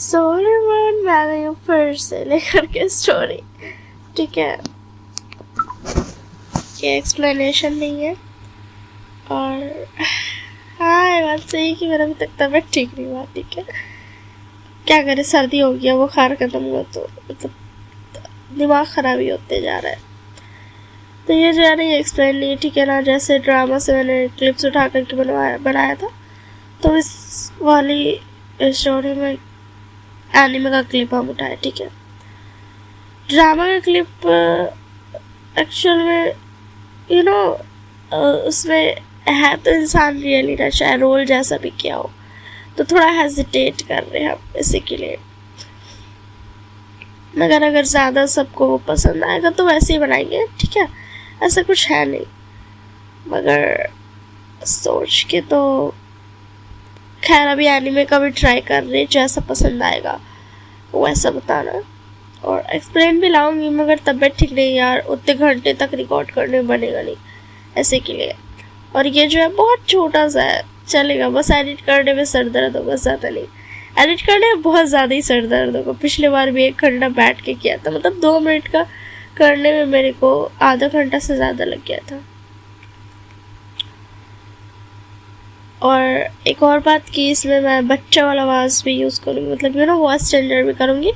सोलेमन मैं आ गई हूँ फिर से लेकर के स्टोरी। ठीक है, ये एक्सप्लेनेशन नहीं है। और हाँ, बात सही कि मेरा अभी तक तबीयत ठीक नहीं हुआ। ठीक है, क्या करें, सर्दी हो गया, बुखार खत्म हुआ तो मतलब दिमाग ख़राब ही होते जा रहा है। तो ये जो है ना, ये एक्सप्लेन नहीं, ठीक है ना। जैसे ड्रामा से मैंने क्लिप्स उठा करके बनाया था, तो इस वाली स्टोरी में एनिमे का क्लिप हम उठाए। ठीक है, ड्रामा का क्लिप एक्चुअल में यू नो उसमें है तो इंसान रियली ना, चाहे रोल जैसा भी किया हो, तो थोड़ा हेजिटेट कर रहे हैं हम इसी के लिए। मगर अगर ज़्यादा सबको वो पसंद आएगा तो वैसे ही बनाएंगे। ठीक है, ऐसा कुछ है नहीं। मगर सोच के तो खैर अभी एनिमे का भी ट्राई कर रहे, जैसा पसंद आएगा वैसा बताना। और एक्सप्लेन भी लाऊंगी, मगर तबीयत ठीक नहीं यार, उतने घंटे तक रिकॉर्ड करने में बनेगा नहीं ऐसे के लिए। और ये जो है बहुत छोटा सा है, चलेगा, बस एडिट करने में सर दर्द होगा, ज़्यादा नहीं। एडिट करने में बहुत ज़्यादा ही सर दर्द होगा। पिछले बार भी 1 घंटा बैठ के किया था, मतलब 2 मिनट का करने में मेरे को आधा घंटा से ज़्यादा लग गया था। और एक और बात कि इसमें मैं बच्चा वाला आवाज़ भी यूज़ करूँगी, मतलब यू नो वॉइस चेंजर भी करूँगी।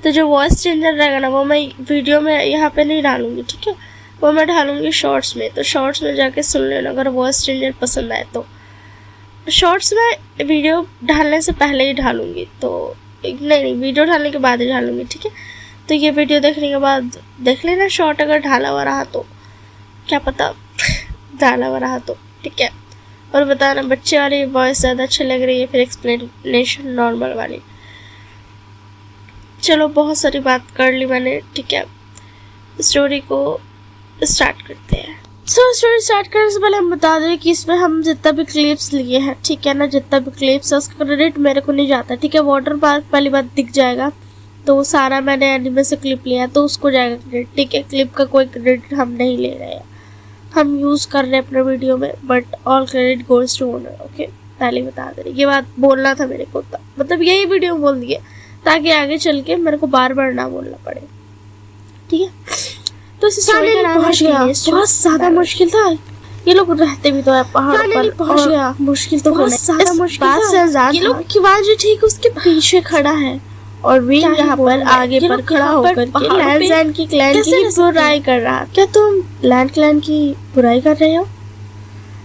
तो जो वॉइस चेंजर रहेगा ना, वो मैं वीडियो में यहाँ पे नहीं डालूँगी। ठीक है, वो मैं डालूँगी शॉर्ट्स में। तो शॉर्ट्स में जाके सुन लेना अगर वॉइस चेंजर पसंद आए तो। शॉर्ट्स में वीडियो डालने से पहले ही डालूँगी, तो नहीं, वीडियो डालने के बाद ही डालूँगी। ठीक है, तो ये वीडियो देखने के बाद देख लेना शॉर्ट, अगर ढाला हुआ रहा तो क्या पता ढाला हुआ रहा तो। ठीक है, और बताना बच्चे वाली वॉइस ज़्यादा अच्छी लग रही है फिर एक्सप्लेनेशन नॉर्मल वाली। चलो, बहुत सारी बात कर ली मैंने। ठीक है, स्टोरी को स्टार्ट करते हैं। स्टोरी स्टार्ट करने से पहले हम बता दें कि इसमें हम जितना भी क्लिप्स लिए हैं, ठीक है ना, जितना भी क्लिप्स है उसका क्रेडिट मेरे को नहीं जाता। ठीक है, वाटर पार्क पहली बात दिख जाएगा, तो सारा मैंने एनिमे से क्लिप लिया तो उसको जाएगा क्रेडिट। ठीक है, क्लिप का कोई क्रेडिट हम नहीं ले रहे हैं, हम यूज़ कर रहे हैं अपने वीडियो में, but all credit goes to owner. Okay, पहले बता दे रही, ये बात बोलना था मेरे को, मतलब यही वीडियो बोल दिए ताकि आगे चल के मेरे को बार बार ना बोलना पड़े। ठीक है, तो इस स्टोरी का नाम है, बहुत ज़्यादा मुश्किल था। ये लोग रहते भी तो है पहाड़ पर, पहुंच गया, मुश्किल तो बहुत ज़्यादा मुश्किल था। ये लोग किवाजी ठीक उसके पीछे खड़ा है और विंग यहाँ पर आगे पर खड़ा होकर के लैंड की क्लैन की बुराई कर रहा। क्या तुम लैंड क्लैन की बुराई कर रहे हो?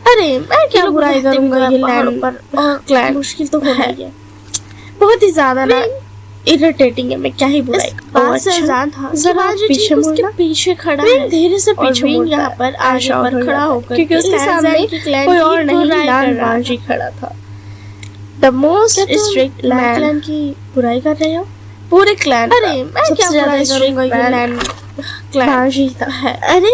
अरे मैं क्या बुराई करूंगा, ये लैंड पर और क्लैन मुश्किल तो होना ही है, बहुत ही ज्यादा ना इरिटेटिंग है। मैं क्या ही बुराई करूं। था जरा पीछे उसके पीछे खड़ा है, धीरे से पीछे यहाँ पर आगे पर खड़ा होकर, क्योंकि उसके सामने कोई और नहीं लैंड खड़ा था। द मोस्ट स्ट्रिक्ट क्लैन की बुराई कर रहे हो पूरे क्लैन। अरे मैं क्या बुराई करूंगा, ये लैंड क्लैन जीता है। अरे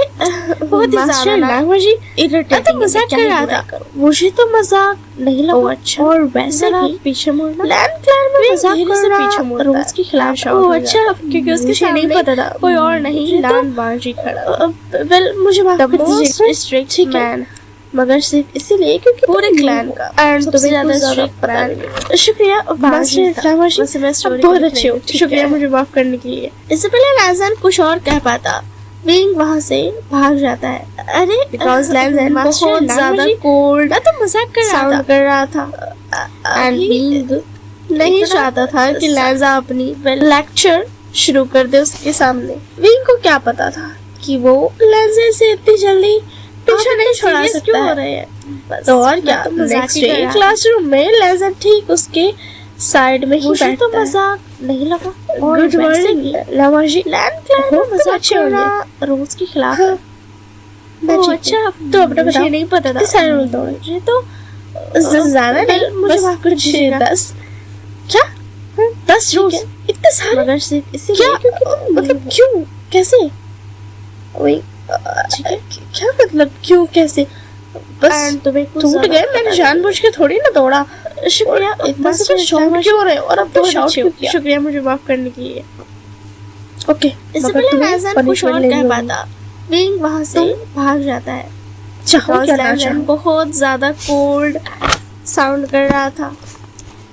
बहुत ही ज्यादा मुझे इरिटेटिंग, मजाक कर रहा था, मुझे तो मजाक नहीं लगा। अच्छा, और वैसे भी पीछे मुड़ना, लैंड क्लैन में मजाक करना रूल्स के खिलाफ। ओह अच्छा, क्योंकि उसके सामने नहीं पता था कोई और नहीं लैंड बाजी खड़ा। वेल मुझे माफ कर दीजिए स्ट्रिक्ट मैन, मगर सिर्फ इसीलिए क्योंकि पूरे क्लैन का एंड सबसे ज्यादा स्ट्रिक्ट पता नहीं। शुक्रिया बहुत अच्छे हो, शुक्रिया मुझे माफ करने के लिए। इससे पहले लैंज़न कुछ और कह पाता, विंग वहाँ से भाग जाता है। अरे बिकॉज लैंज़न बहुत ज्यादा कोल्ड, मैं तो मजाक कर रहा था एंड विंग नहीं चाहता था कि लैंज़ा अपनी लेक्चर शुरू कर दे उसके सामने। विंग को क्या पता था कि वो लैंज़ा से इतनी जल्दी पीछे नहीं छोड़ा सकता हो रहे हैं। तो और क्या, नेक्स्ट डे क्लासरूम में लैंज़न ठीक उसके साइड में ही बैठता है। तो मजाक नहीं लगा। गुड मॉर्निंग लामाजी, लैंड क्लैन में मजाक करना रूल्स के खिलाफ है। अच्छा, तो अपना मुझे नहीं पता था सारे रूल तोड़े तो ज्यादा नहीं, मुझे माफ कर दीजिए 10 क्या 10 रूल्स इतने सारे, मगर सिर्फ इसलिए क्योंकि मतलब क्यों कैसे वही ठीक है, क्या मतलब क्यों कैसे, बस तुम्हें टूट गए, मैंने जानबूझ के थोड़ी ना तोड़ा। शुक्रिया, इतना सब शॉट क्यों रहे और अब तो शॉट क्यों किया। शुक्रिया मुझे माफ करने के लिए। ओके, इससे पहले लैंज़न कुछ और कह पाता, विंग वहाँ से भाग जाता है। लैंज़न बहुत ज्यादा कोल्ड साउंड कर रहा था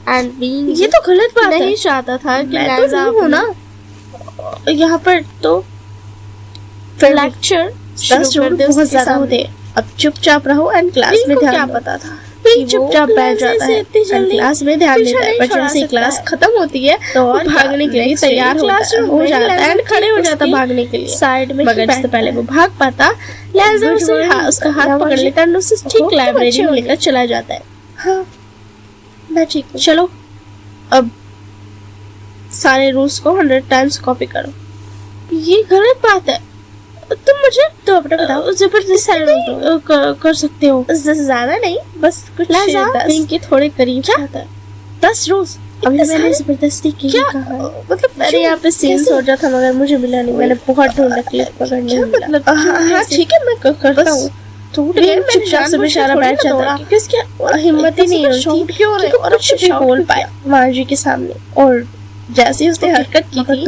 एंड बीइंग ये तो गलत बात है। नहीं चाहता था कि मैं तो लैजा नहीं हूँ ना। यहाँ पर तो फिर लेक्चर दस शुरू कर दे बहुत उसके ज्यादा सामने। होते। अब चुपचाप रहो एंड क्लास बीइंग में को ध्यान क्या दो। पता था बीइंग कि वो चुपचाप बैठ क्लास जाता से है इतनी एंड जल्दी क्लास में ध्यान पीछा देता है, नहीं पर छोड़ा जैसे ही सकता क्लास है। खत्म होती है तो वो और भागने के लिए next day तैयार classroom हो में जाता है लैजा एंड खड़े हो ठीक जाता है उसकी भागने के लिए। साइड में मगर इससे पहले वो भाग पाता, लैजा Good उसे morning, उसका हाथ रामा पकड़ जी। लेता है और उसे हो ठीक तुम लाइब्रेरी अच्छे में होंगे। लेकर चला जाता है। हाँ मैं ठीक हूँ। चलो अब सारे रूल्स को 100 टाइम्स कॉपी करो। ये गलत बात है। तुम मुझे तो अपना बताओ। जबरदस्ती सारे रूल कर सकते हो। ज्यादा नहीं, बस कुछ लैजा 10 विंग के थोड़े करीब क्या? जाता है। 10 रूल्स। अभी इतने मैंने सारे? जबरदस्ती की क्या? कहा है। मतलब मैंने क्यों? यहाँ पे सीन कैसे? सोचा था मगर मुझे मिला नहीं। मैंने बहुत ढूंढा, क्लिप पकड़ नहीं क्या मिला। मतलब? क्यों हाँ कैसे? ठीक है, मैं करता हूँ। विंग चुपचाप से बेचारा बैठ जाता है, किसके हिम्मत ही नहीं होती क्यों कि वो कुछ भी बोल पाए माँ जी के सामने। और जैसे ही उसने हरकत की थी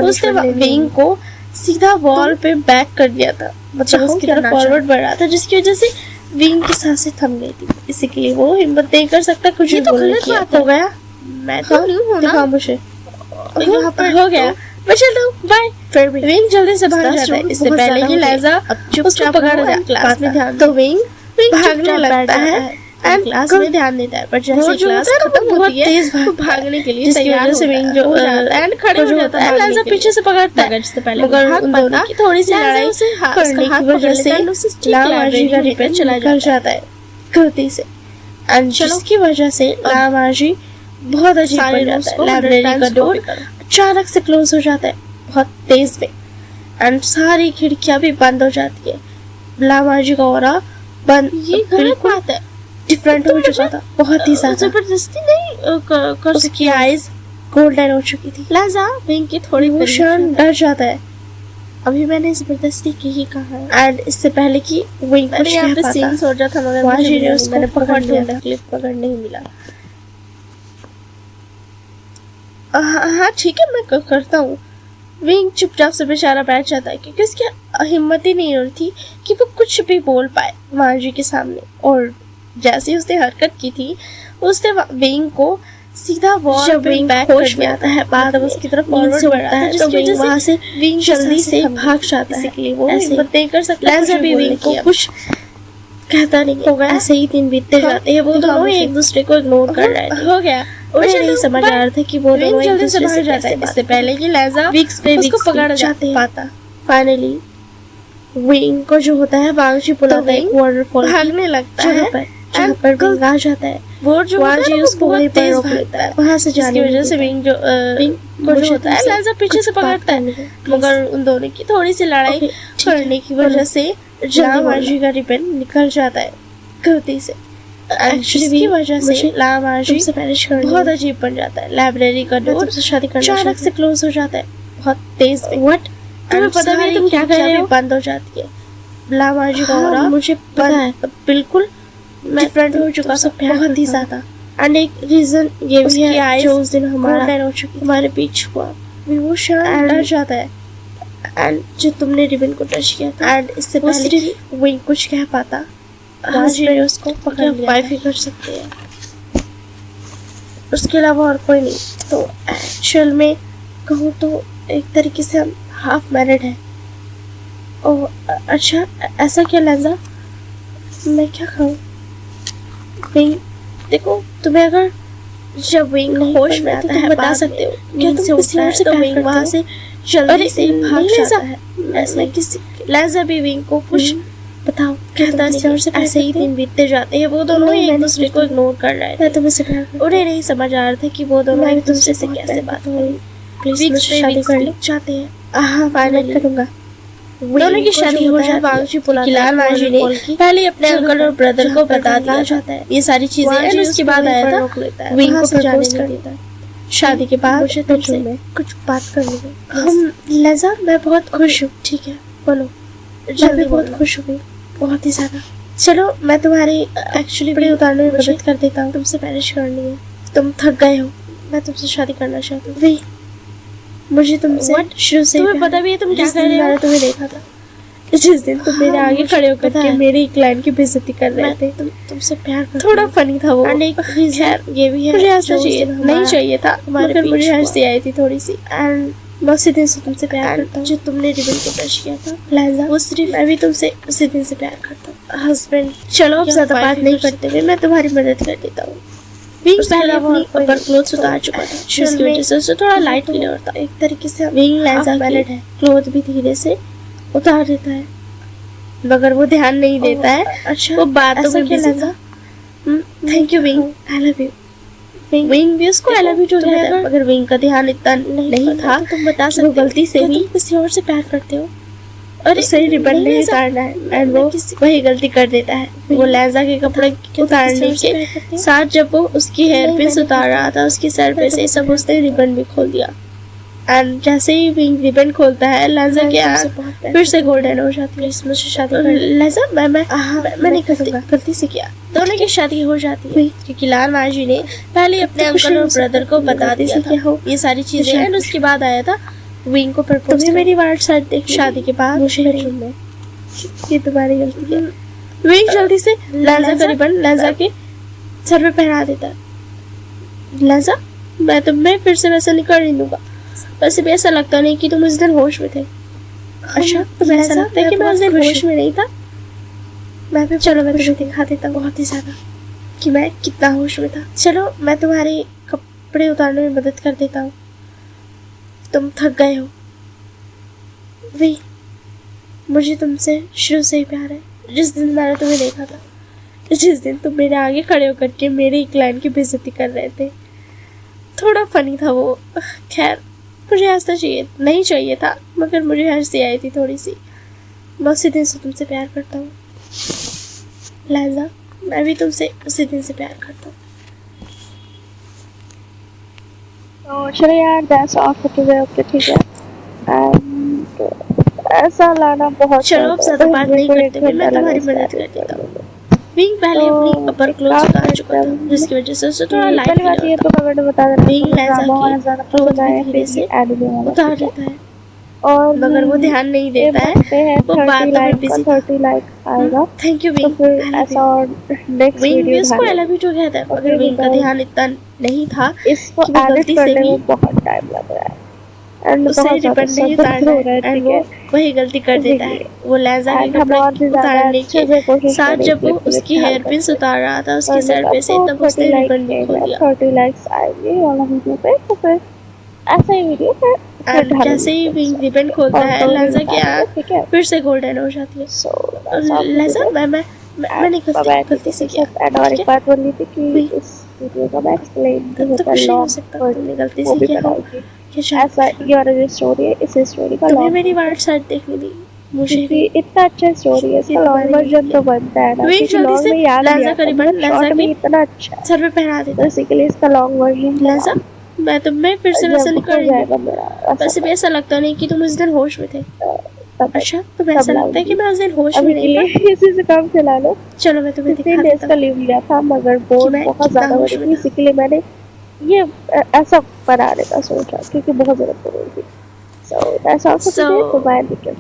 उसने विंग को सीधा वॉल पे बैक कर दिया था, मतलब चाहो उसकी क्या तरफ ना फॉरवर्ड बढ़ रहा था, जिसकी वजह से विंग की सांसें थम गई थी। इसीलिए वो हिम्मत नहीं कर सकता कुछ ये भी तो बोलने गलत की। बात है। हो गया। मैं तो नहीं हूँ ना। हाँ मुझे यहाँ पर हो गया। मैं चलता हूँ, बाय। फिर भी विंग जल्दी से भाग दस जाता है। रूल इससे बहुत पहले ज्यादा कि होते हैं। लैजा अब उसको चुपचाप पकड़ रहो जाए and क्लास में ध्यान तो दो। विंग भागने चुपचाप लगता बैठ है जाता है एंड क्लास में ध्यान देता है, पर जैसे वो ही जो क्लास होता है ना, खत्म वो होती है तेज वो भागता है, भागने के लिए जिसकी तैयार वजह से होता विंग है। जो हो जाता है एंड खड़े हो जाता है। लैजा पीछे से पकड़ता है, मगर इससे पहले मगर भाग उन पाता, दोनों की थोड़ी सी लैजा लड़ाई उसे उसका करने हाथ की पकड़ वजह लेता से है और उसे ठीक लामाजी लाइब्रेरी का में रिपेयर लेकर चला निकल जाता है गलती से। एंड चलो। जिसकी वजह से लामाजी बहुत अजीब सारे बन रूल्स जाता को है। 100 लाइब्रेरी का टाइम्स डोर कॉपी करो। अचानक से क्लोज हो जाता है बहुत तेज में एंड सारी खिड़कियां भी बंद हो जाती है। लामाजी का ऑरा बंद, ये गलत बिल्कुल बात है। डिफरेंट हो चुका था, बहुत ही ज्यादा। जबरदस्ती नहीं कर उसकी सकती। आईज गोल्डन हो चुकी थी। लैजा विंग की थोड़ी वो करीब क्षण जाता है। डर जाता है अभी मैंने जबरदस्ती की ही कहा है। एंड इससे पहले कि विंग मैंने कुछ यहाँ कह पे पाता, सीन सोचा था मगर माँ मुझे जी मिला ने नहीं। उसको मैंने पकड़ पकड़ लिया लिया था, क्लिप पकड़ नहीं मिला। हाँ ठीक है, मैं करता हूँ। विंग चुपचाप से बेचारा बैठ जाता है क्योंकि उसकी हिम्मत ही नहीं हो रही थी कि वो कुछ भी बोल पाए माँ जी के सामने। और जैसे ही उसने हरकत की थी उसने विंग को सीधा वॉल जब पे विंग बैक होश कर में दिया आता है, था, बाद मतलब में उसकी तरफ नींद फॉरवर्ड से बढ़ उठता रहा था, है, तो जिसकी विंग वजह वहाँ से से विंग जल्दी से भाग जाता है। इसलिए वो ऐसे हिम्मत नहीं कर सकता लैजा कुछ भी बोलने विंग को की। कुछ कहता नहीं हो गया? ऐसे ही दिन बीतते हाँ, जाते हैं। वो दिखाओ दोनों मुझे। एक दूसरे को इग्नोर कर रहे थे। हो गया। उन्हें अच्छा, नहीं तो समझ आ बाय। रहा था कि वो विंग दोनों एक जल्दी से दूसरे भाग से जाता कैसे है। बात इससे पहले कि लैजा विक्स पे उसको विक्स पकड़ जाते हैं। पाता। फाइनली विंग को जो होता है वांगजी बुलाता है एक विंग वाटरफॉल भागने लगता है जहाँ पर विंग आ जाता है। वो जो होता है वांगजी ना, वो उसको बहुत वहीं पर तेज रोक भागता लेता है, है। वहां से जिसकी जाने वजह से विंग विंग को मुझे जो होता है तुमसे लैजा पीछे से कुछ बात पकड़ता है, करनी है, मगर उन दोनों की थोड़ी सी लड़ाई Okay, ठीक है, करने की बोलो। वजह से जल्दी लामाजी का रिबन निकल जाता है गलती से। Actually जिसकी भी वजह से मुझे लामाजी तुमसे मैरिज करनी बहुत है। अजीब बन जाता है। लाइब्रेरी का मैं डोर तुमसे शादी करना अचानक चाहती से क्लोज हो जाता है बहुत तेज में। What? तुम्हें पता भी है तुम क्या कर रहे हो? बंद हो जाती है। लामाजी का हाँ, ऑरा मुझे पता है। बिल्कुल डिफरेंट हो चुका तुमसे था, प्यार बहुत ही करता हूँ। ज्यादा। एंड एक रीजन ये भी उसकी है eyes जो उस दिन हमारा golden हो चुकी थी। हमारे बीच हुआ। वो क्षण And- डर जाता है एंड जो तुमने रिबन को टच किया था। एंड इससे वो पहले सिर्फ कि विंग कुछ कह पाता, माजी ने उसको पकड़ लिया वाइफ था। ही कर सकते हैं। उसके अलावा और कोई नहीं। तो एक्चुअल में कहूँ तो एक तरीके से हम हाफ मैरिड हैं। ओह अच्छा, ऐसा क्या लैजा? मैं क्या कहूँ? विंग देखो, तुम्हें अगर जब विंग नहीं होश पता में तो आता तुम है बता बाद सकते हो। में, क्या नींद तुम से किसी उठता और है से तो प्यार विंग करते वहाँ हो? से जल्दी अरे से भाग नहीं जाता लैजा, है। ऐसे किसी लैजा भी विंग को कुछ बताओ कहता किसी और से नहीं। प्यार ऐसे ही करते हो? दिन बीतते जाते हैं। वो दोनों नहीं, एक मैंने दूसरे को कुछ इग्नोर कर रहे मैं थे। तुमसे प्यार करती हूँ। उन्हें नहीं समझ आ रहा था कि वो दोनों मैं एक दूसरे तुमसे से बहुत कैसे प्यार बात करती हूँ। करें। प्लीज वीक्स मुझसे पे शादी वीक्स कर लो। बीत जाते हैं। हाँ, मैं फाइनली करूँगा। दोनों की शादी हो जाती वांगजी है। बुलाता है किलान माजी ने waterfall की पहले अपने जगह अंकल और पर, ब्रदर जहाँ को पर बता विंग दिया आ जाता है ये सारी चीजें। वांगजी एंड उसके उसको बाद वहीं आया पर था रोक लेता है, विंग वहाँ को से जाने प्रपोज नहीं कर देता है। शादी के बाद मुझे तुमसे तुमसे कुछ बात करनी है। हम लैजा, मैं बहुत खुश हूँ। ठीक है, बोलो। मैं जल्दी भी बहुत बोलो। खुश हूँ, बहुत ही ज्यादा। चलो मैं तुम्हारी एक्चुअली बड़ी उतारने में मुझे मदद कर देता हूँ। तुमसे मैरिज करनी है। तुम थक गए हो, मैं तुमसे शादी करना चाहती हूँ। वे मुझे तुमसे What? शुरू से तुम्हें प्यार पता भी है तुम क्या जिस कर दिन रहे हो? मैंने तुम्हें देखा था जिस दिन तुम मेरे आगे मुझे खड़े होकर पता के है। मेरे एक क्लाइंट की बेइज्जती कर रहे थे। तुमसे प्यार करती थोड़ा हूँ। फनी था वो। एंड एक खैर, ये भी है मुझे ऐसा जो उस चाहिए दिन नहीं हमारा- चाहिए था, हमारे मगर बीच मुझे हुआ। हंसी आई थी थोड़ी सी। एंड मैं उसी दिन से तुमसे प्यार करता हूँ। जो तुमने रिबन को टच किया था लहजा, वो सिर्फ मैं भी तुमसे उसी दिन से प्यार करता हूँ। हस्बैंड, चलो अब या ज्यादा wife बात ही नहीं कर करते हुए मैं तुम्हारी मदद कर देता हूँ। उसके पहले अलावा अपनी कोई अपर क्लोथ तो उतार चुका था, actual जिसकी में वजह से उसे थोड़ा लाइट तो फील होता। एक तरीके से विंग half लहजा married के है। क्लोथ भी धीरे से उतार देता है, मगर वो ध्यान नहीं देता है। अच्छा, वो बातों ऐसा में क्या बिजी लहजा? था। Thank you wing, I love you. Wing भी उसको आई लव यू जो तुम्हें कहता है, अगर मगर विंग का ध्यान इतना नहीं था। तो तुम बता वो सकते हो गलती से क्या भी तुम किसी और से प्यार करते हो? और उसे रिबन नहीं लहजा, उतारना है, एंड मैं वो किसी- वही गलती कर देता है। वो लहजा के कपड़े उतारने किसी और से के प्यार करते हो? साथ जब वो उसकी हेयर नहीं, पिन मैं उतार नहीं रहा था उसके सर पे मैं से, तो सब उसने रिबन भी खोल दिया। एंड जैसे ही विंग रिबन खोलता है, लहजा मैं की तुमसे आँख बहुत प्यार फिर से गोल्डन हो जाती है। प्लीज मुझसे शादी और कर लहजा, मैं मैं नहीं करूँगा। करूँगा, गलती से किया। दोनों की शादी हो जाती है क्योंकि लाल माजी ने पहले अपने तो कुछ अंकल नहीं और हो सकता, ब्रदर को बता गलती दिया से क्या था हो। ये सारी चीजें। शायद एंड उसके बाद आया था विंग को प्रपोज। तुम्हें तुम्हें मेरी मेरी वार्ड साइड देख शादी के बाद मुझे बेडरूम में, ये तुम्हारी गलती है। विंग जल्दी से लहजा का लहजा? रिबन लहजा के सर पे पहना देता है। लहजा, मैं फिर से वैसा नहीं कर ही दूंगा। वैसे भी ऐसा लगता नहीं कि तुम उस दिन होश में थे। अच्छा, तुम्हें ऐसा लहजा, लगता है कि मैं मैं उस दिन बहुत खुश होश में नहीं था? चलो मैं तुम्हें दिखा देता हूँ बहुत ही ज्यादा। कि मैं कितना होश में था। चलो मैं तुम्हारे कपड़े उतारने में मदद कर देता हूँ, तुम थक गए हो। वी, मुझे तुमसे शुरू से ही प्यार है। जिस दिन मैंने तुम्हें देखा था, जिस दिन तुम मेरे आगे खड़े होकर के मेरे एक क्लाइंट की बेइज्जती कर रहे थे, थोड़ा फनी था वो। खैर, मुझे ऐसा नहीं चाहिए था, मगर मुझे हंसी आई थी थोड़ी सी। मैं उसी दिन से तुमसे प्यार करता हूँ लहजा, मैं भी तुमसे उसी दिन से प्यार करता हूँ। तो चलो यार, that's all for today. Okay, ठीक है। एंड ऐसा लाना बहुत चलो अब ज्यादा बात नहीं करते हुए मैं तुम्हारी मदद कर देता हूँ। विंग पहले तो अपनी अपर एक क्लोथ काम उतार करते चुका था, हैं। जिसकी वजह से उसे थोड़ा लाइट पहली बात फील ये होता। तो कमेंट बता देना विंग मुझे लहजा ड्रामा की और ज़्यादा क्लोथ पसंद आया भी धीरे फिर से ये एनिमे वाला, उतार ठीक देता है, और मगर वो ध्यान नहीं ये देता है। बनते हैं वो 30 बातों में लाइक बिजी का था। 30 लाइक आएगा। थैंक यू तो विंग, फिर ऐसा और नेक्स्ट विंग भी वीडियो उसको आई लव यू जो कहता है, मगर Okay, विंग का because ध्यान इतना नहीं था इसको कि वो एडिट गलती से करने भी में बहुत टाइम लग रहा है एंड उससे बहुत ज्यादा रिबन नहीं सर दर्द उतारना हो है, रहा है, एंड ठीक वो है। वही गलती कर देता है। वो लहजा के एंड हम और भी कपड़े ज्यादा उतारने अच्छे से के कोशिश साथ जब वो करेंगे उसकी हेयर पिन उतार रहा था उसके सर पे से, तब उसने 30 लाइक रिबन भी खोल दिया। 30 लाइक्स आएंगे वाला वीडियो पे, तो फिर ऐसा ही वीडियो फिर एंड जैसे ही विंग रिबन खोलता है, लहजा की आँख ठीक है। फिर से गोल्डन हो जाती है। सो लहजा, मैं नहीं करती, गलती से किया। एंड और ठीक एक है? बात बोलनी थी कि वही। इस वीडियो का मैं एक्सप्लेन भी तब तो होता कुछ नहीं हो लॉन्ग सकता, तुमने गलती वो से भी किया हो। बनाऊंगी। ये शायद ऐसा ये वाला जो स्टोरी है, इस स्टोरी का तुम्हें लॉन्ग, मेरी वार्ड साइड देखनी थी, मुझे क्योंकि नहीं। इतना अच्छा स्टोरी है, इसका ये लॉन्ग तुम्हारी वर्जन नहीं तो बनता है ना, वही क्योंकि जल्दी लॉन्ग से में याद नहीं लहजा आता, करीबन मतलब लहजा शॉर्ट में के इतना अच्छा है। सर पे पहना देता है। बेसिकली इसका लॉन्ग वर्जन लहजा, मैं फिर से वैसा नहीं कर रही जाएगा हूँ। मेरा वैसे भी ऐसा लगता नहीं कि तुम उस दिन होश में थे। तब अच्छा, तुम्हें ऐसा लगता है कि मैं उस दिन होश में अभी के नहीं था? लिए इसी से काम चला लो। चलो मैं तुम्हें दिखा 15 डेज देता का हूँ लीव लिया था, मगर बोर्ड मैं बहुत कितना ज्यादा हो होश रही में थी, था। इसीलिए मैंने ये ऐसा बनाने का सोचा, क्योंकि बहुत जरूरत पड़ रही थी। So that's all for today. So- bye, take care.